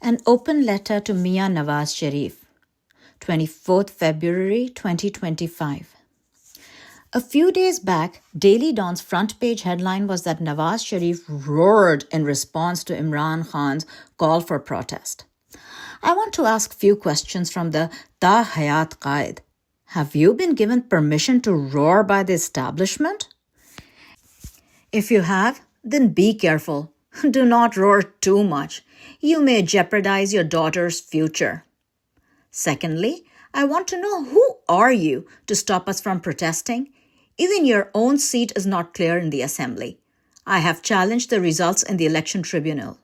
An open letter to Mian Nawaz Sharif, 24th February 2025. A few days back, Daily Dawn's front page headline was that Nawaz Sharif roared in response to Imran Khan's call for protest. I want to ask few questions from the Ta Hayat Qaid. Have you been given permission to roar by the establishment? If you have, then be careful. Do not roar too much. You may jeopardize your daughter's future. Secondly, I want to know who are you to stop us from protesting? Even your own seat is not clear in the assembly. I have challenged the results in the election tribunal.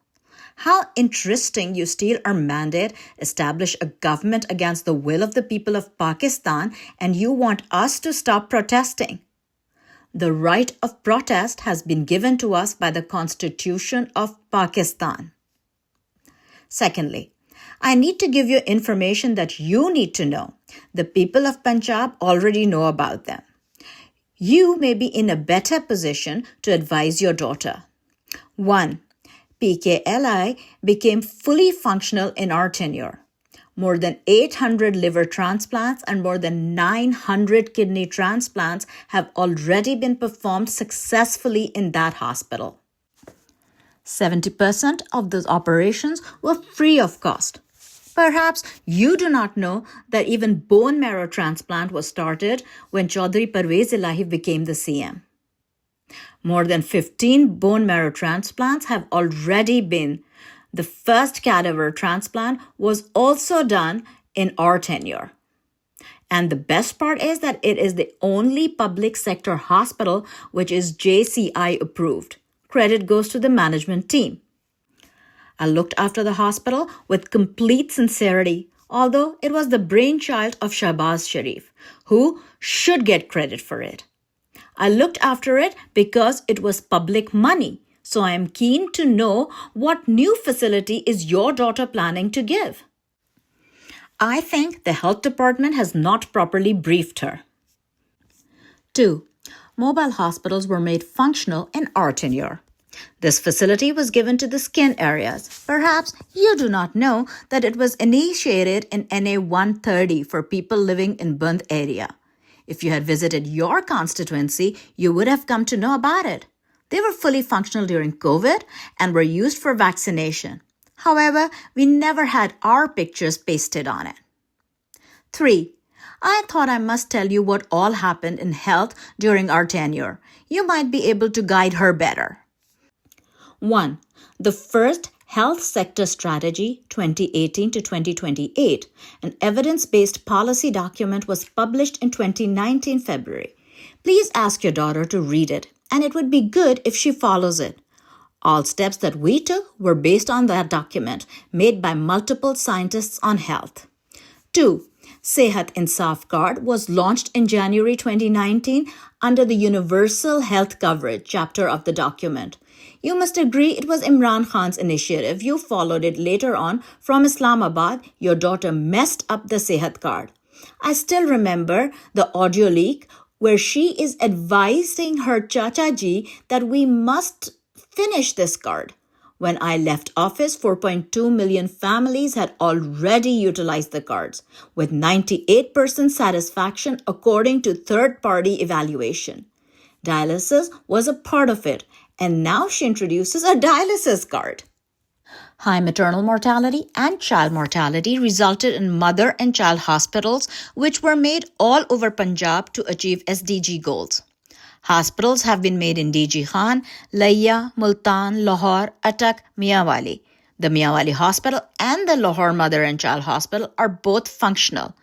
How interesting you steal our mandate, establish a government against the will of the people of Pakistan, and you want us to stop protesting. The right of protest has been given to us by the Constitution of Pakistan. Secondly, I need to give you information that you need to know. The people of Punjab already know about them. You may be in a better position to advise your daughter. 1. PKLI became fully functional in our tenure. More than 800 liver transplants and more than 900 kidney transplants have already been performed successfully in that hospital. 70% of those operations were free of cost. Perhaps you do not know that even bone marrow transplant was started when Chaudhry Parvez Elahi became the CM. More than 15 bone marrow transplants have already been. The first cadaver transplant was also done in our tenure. And the best part is that it is the only public sector hospital which is JCI approved. Credit goes to the management team. I looked after the hospital with complete sincerity, although it was the brainchild of Shahbaz Sharif, who should get credit for it. I looked after it because it was public money, so I am keen to know what new facility is your daughter planning to give. I think the health department has not properly briefed her. 2. Mobile hospitals were made functional in our tenure. This facility was given to the skin areas. Perhaps you do not know that it was initiated in NA 130 for people living in Bund area. If you had visited your constituency, you would have come to know about it. They were fully functional during COVID and were used for vaccination. However, we never had our pictures pasted on it. 3. I thought I must tell you what all happened in health during our tenure. You might be able to guide her better. 1. The first Health Sector Strategy 2018 to 2028, an evidence-based policy document, was published in 2019 February. Please ask your daughter to read it, and it would be good if she follows it. All steps that we took were based on that document, made by multiple scientists on health. 2. Sehat Insaf Card was launched in January 2019 under the Universal Health Coverage chapter of the document. You must agree it was Imran Khan's initiative. You followed it later on from Islamabad. Your daughter messed up the Sehat card. I still remember the audio leak where she is advising her Chacha ji that we must finish this card. When I left office, 4.2 million families had already utilized the cards, with 98% satisfaction according to third-party evaluation. Dialysis was a part of it, and now she introduces a dialysis card. High maternal mortality and child mortality resulted in mother and child hospitals, which were made all over Punjab to achieve SDG goals. Hospitals have been made in DG Khan, Laiya, Multan, Lahore, Attak, Mianwali. The Mianwali Hospital and the Lahore Mother and Child Hospital are both functional.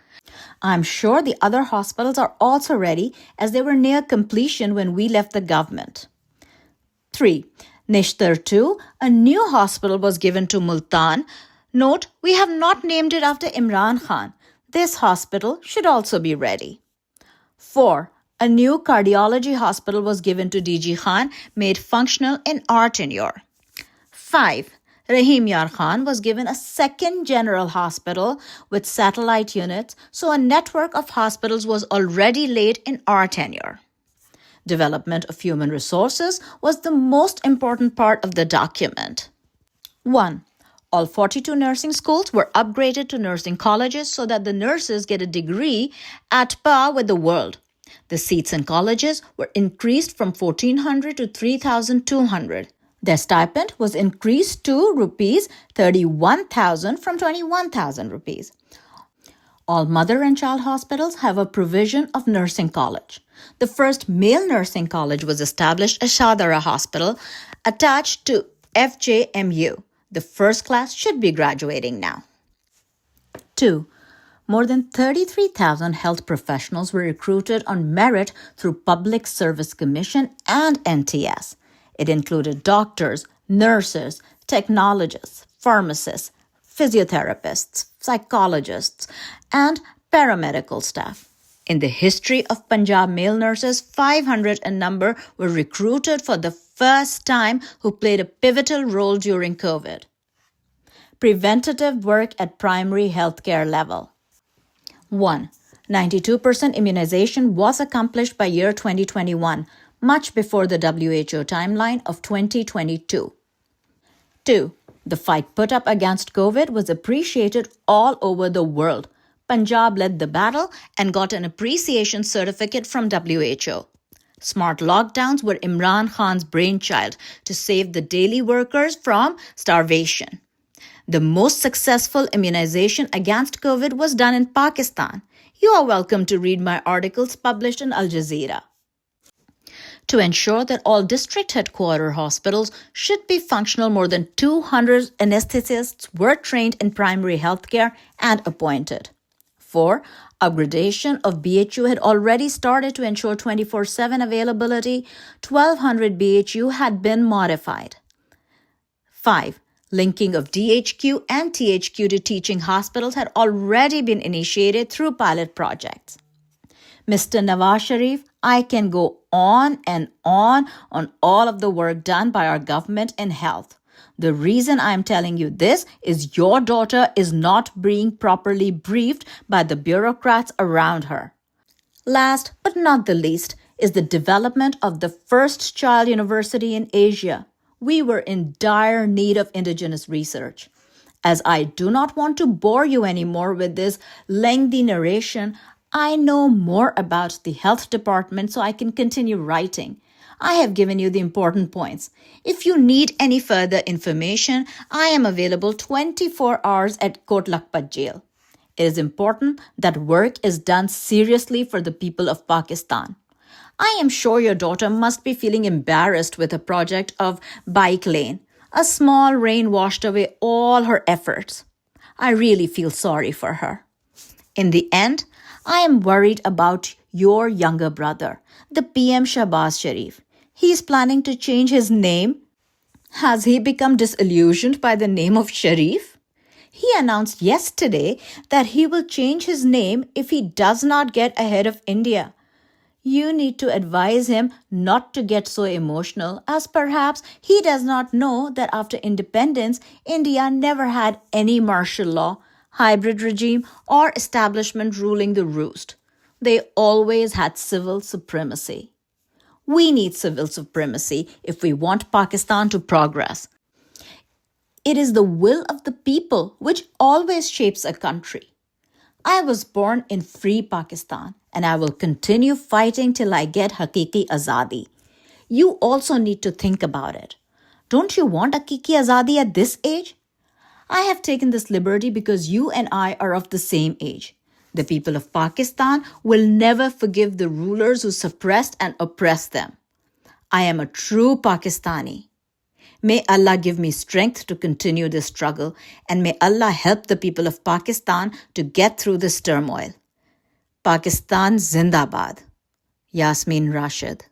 I'm sure the other hospitals are also ready as they were near completion when we left the government. 3. Nishtar 2, a new hospital was given to Multan. Note, we have not named it after Imran Khan. This hospital should also be ready. 4. A new cardiology hospital was given to DG Khan, made functional in our tenure. 5. Rahim Yar Khan was given a second general hospital with satellite units, so a network of hospitals was already laid in our tenure. Development of human resources was the most important part of the document. 1. All 42 nursing schools were upgraded to nursing colleges so that the nurses get a degree at par with the world. The seats in colleges were increased from 1,400 to 3,200. Their stipend was increased to rupees 31,000 from 21,000 rupees. All mother and child hospitals have a provision of nursing college. The first male nursing college was established at Shadara Hospital, attached to FJMU. The first class should be graduating now. 2. More than 33,000 health professionals were recruited on merit through Public Service Commission and NTS. It included doctors, nurses, technologists, pharmacists, physiotherapists, psychologists, and paramedical staff. In the history of Punjab male nurses, 500 in number were recruited for the first time who played a pivotal role during COVID. Preventative work at primary healthcare level. 1. 92% immunization was accomplished by year 2021, much before the WHO timeline of 2022. 2. The fight put up against COVID was appreciated all over the world. Punjab led the battle and got an appreciation certificate from WHO. Smart lockdowns were Imran Khan's brainchild to save the daily workers from starvation. The most successful immunization against COVID was done in Pakistan. You are welcome to read my articles published in Al Jazeera. To ensure that all district headquarter hospitals should be functional, more than 200 anesthetists were trained in primary healthcare and appointed. 4. Upgradation of BHU had already started to ensure 24/7 availability. 1,200 BHU had been modified. 5. Linking of DHQ and THQ to teaching hospitals had already been initiated through pilot projects. Mr. Nawaz Sharif, I can go on and on all of the work done by our government in health. The reason I'm telling you this is your daughter is not being properly briefed by the bureaucrats around her. Last but not the least is the development of the first child university in Asia. We were in dire need of indigenous research. As I do not want to bore you anymore with this lengthy narration, I know more about the health department so I can continue writing. I have given you the important points. If you need any further information, I am available 24 hours at Kot Lakhpat jail. It is important that work is done seriously for the people of Pakistan. I am sure your daughter must be feeling embarrassed with a project of bike lane. A small rain washed away all her efforts. I really feel sorry for her. In the end, I am worried about your younger brother, the PM Shahbaz Sharif. He is planning to change his name. Has he become disillusioned by the name of Sharif? He announced yesterday that he will change his name if he does not get ahead of India. You need to advise him not to get so emotional, as perhaps he does not know that after independence, India never had any martial law, hybrid regime, or establishment ruling the roost. They always had civil supremacy. We need civil supremacy if we want Pakistan to progress. It is the will of the people which always shapes a country. I was born in free Pakistan and I will continue fighting till I get Hakiki Azadi. You also need to think about it. Don't you want Hakiki Azadi at this age? I have taken this liberty because you and I are of the same age. The people of Pakistan will never forgive the rulers who suppressed and oppressed them. I am a true Pakistani. May Allah give me strength to continue this struggle, and may Allah help the people of Pakistan to get through this turmoil. Pakistan Zindabad. Yasmin Rashid.